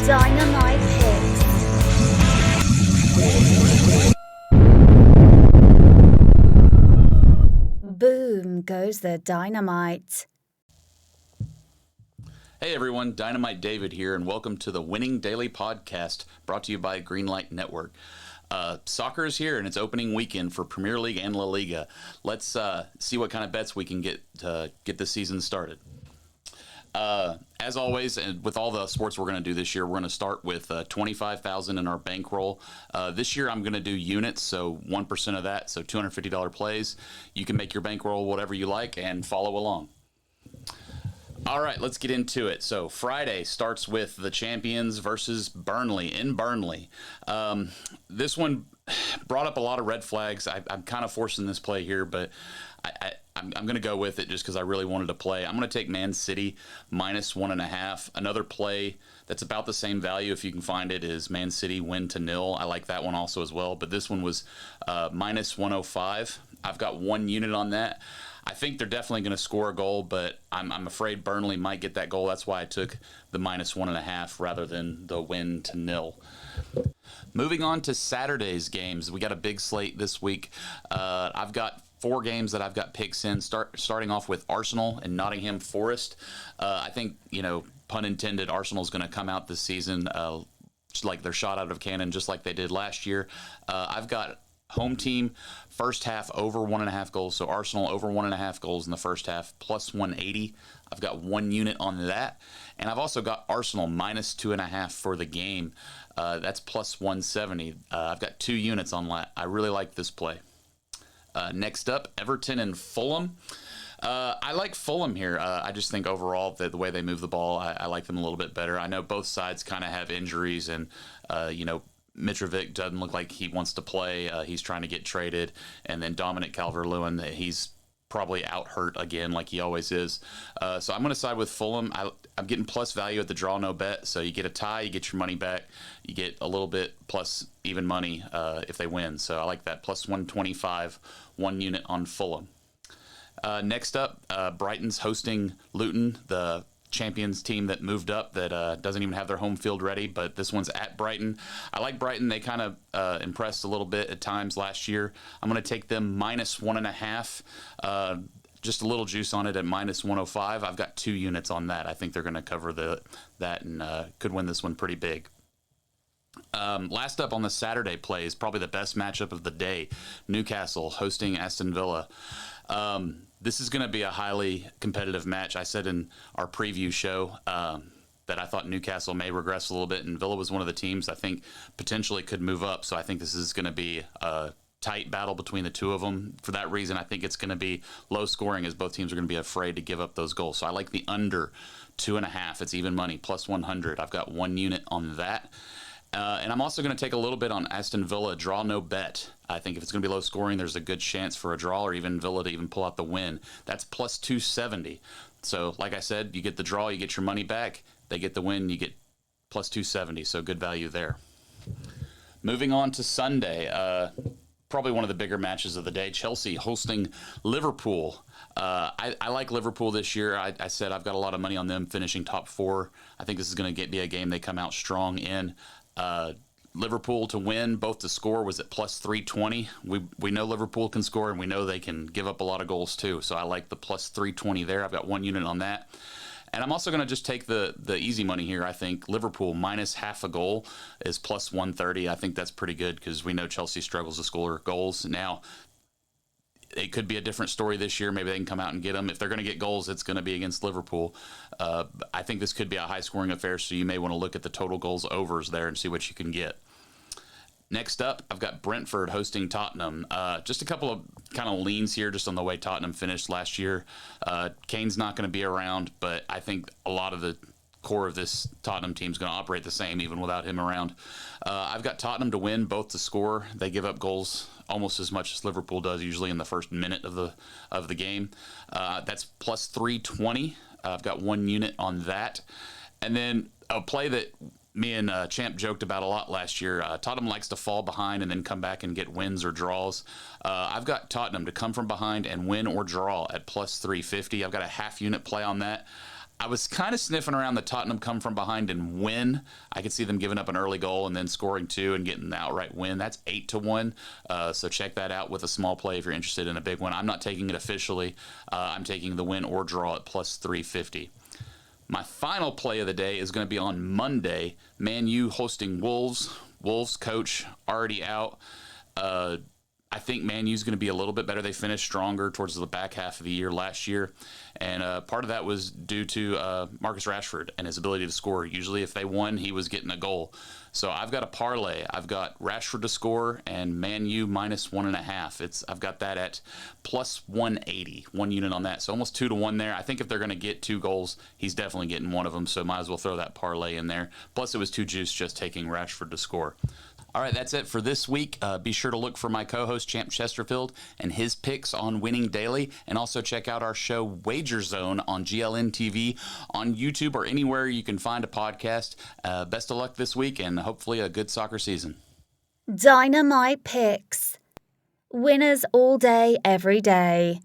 Dynamite Hits. Boom goes the dynamite. Hey everyone, Dynamite David here, and welcome to the Winning Daily Podcast, brought to you by Greenlight Network. Soccer is here, and it's opening weekend for Premier League and La Liga. Let's see what kind of bets we can get to get the season started. As always, and with all the sports we're going to do this year, we're going to start with $25,000 in our bankroll. This year, I'm going to do units, so 1% of that, so $250 plays. You can make your bankroll whatever you like and follow along. All right, let's get into it. So Friday starts with the champions versus Burnley in Burnley. This one brought up a lot of red flags. I'm kind of forcing this play here, but I'm going to go with it just because I really wanted to play. I'm going to take Man City minus 1.5. Another play that's about the same value, if you can find it, is Man City win to 0. I like that one also as well, but this one was minus 105. I've got 1 unit on that. I think they're definitely going to score a goal, but I'm afraid Burnley might get that goal. That's why I took the minus 1.5 rather than the win to 0. Moving on to Saturday's games, we got a big slate this week. I've got 4 games that I've got picks in, starting off with Arsenal and Nottingham Forest. I think, pun intended, Arsenal's going to come out this season just like they're shot out of a cannon, just like they did last year. I've got home team first half over 1.5 goals, so Arsenal over 1.5 goals in the first half, plus 180. I've got 1 unit on that, and I've also got Arsenal minus 2.5 for the game. That's plus 170. I've got 2 units on that. I really like this play. Next up, Everton and Fulham. I like Fulham here. I just think overall that the way they move the ball, I like them a little bit better. I know both sides kind of have injuries, and Mitrovic doesn't look like he wants to play. He's trying to get traded. And then Dominic Calvert-Lewin, he's probably out hurt again like he always is. So I'm going to side with Fulham. I'm getting plus value at the draw no bet. So you get a tie, you get your money back. You get a little bit plus even money if they win. So I like that. Plus 125, 1 unit on Fulham. Next up, Brighton's hosting Luton, the Champions team that moved up that doesn't even have their home field ready, but this one's at Brighton. I like Brighton. They kind of impressed a little bit at times last year. I'm going to take them minus 1.5. Just a little juice on it at minus 105. I've got 2 units on that. I think they're going to cover that and could win this one pretty big. Last up on the Saturday play is probably the best matchup of the day. Newcastle hosting Aston Villa. This is going to be a highly competitive match. I said in our preview show that I thought Newcastle may regress a little bit, and Villa was one of the teams I think potentially could move up. So I think this is going to be a tight battle between the two of them. For that reason, I think it's going to be low scoring as both teams are going to be afraid to give up those goals. So I like the under 2.5. It's even money, plus 100. I've got 1 unit on that. And I'm also going to take a little bit on Aston Villa, draw no bet. I think if it's going to be low scoring, there's a good chance for a draw or even Villa to even pull out the win. That's plus 270. So like I said, you get the draw, you get your money back. They get the win, you get plus 270. So good value there. Moving on to Sunday, probably one of the bigger matches of the day. Chelsea hosting Liverpool. I like Liverpool this year. I said I've got a lot of money on them finishing top 4. I think this is going to be a game they come out strong in. Liverpool to win, both to score was at plus 320. We know Liverpool can score, and we know they can give up a lot of goals too. So I like the plus 320 there. I've got 1 unit on that. And I'm also going to just take the easy money here. I think Liverpool minus half a goal is plus 130. I think that's pretty good because we know Chelsea struggles to score goals. Now, it could be a different story this year. Maybe they can come out and get them. If they're going to get goals, it's going to be against Liverpool. I think this could be a high-scoring affair, so you may want to look at the total goals overs there and see what you can get. Next up, I've got Brentford hosting Tottenham. Just a couple of kind of leans here just on the way Tottenham finished last year. Kane's not going to be around, but I think a lot of the core of this Tottenham team is going to operate the same even without him around. I've got Tottenham to win, both to score. They give up goals almost as much as Liverpool does usually in the first minute of the game. That's plus 320. I've got 1 unit on that. And then a play that me and Champ joked about a lot last year. Tottenham likes to fall behind and then come back and get wins or draws. I've got Tottenham to come from behind and win or draw at plus 350. I've got a half unit play on that. I was kind of sniffing around the Tottenham come from behind and win. I could see them giving up an early goal and then scoring two and getting the outright win. That's 8-1. So check that out with a small play if you're interested in a big one. I'm not taking it officially. I'm taking the win or draw at plus 350. My final play of the day is going to be on Monday. Man U hosting Wolves. Wolves coach already out. I think Man U's going to be a little bit better. They finished stronger towards the back half of the year last year. And part of that was due to Marcus Rashford and his ability to score. Usually if they won, he was getting a goal. So I've got a parlay. I've got Rashford to score and Man U minus 1.5. I've got that at plus 180, 1 unit on that. So almost 2-1 there. I think if they're going to get 2 goals, he's definitely getting one of them. So might as well throw that parlay in there. Plus it was too juice just taking Rashford to score. All right, that's it for this week. Be sure to look for my co-host, Champ Chesterfield, and his picks on Winning Daily. And also check out our show, Wager Zone, on GLN TV, on YouTube, or anywhere you can find a podcast. Best of luck this week, and hopefully a good soccer season. Dynamite picks. Winners all day, every day.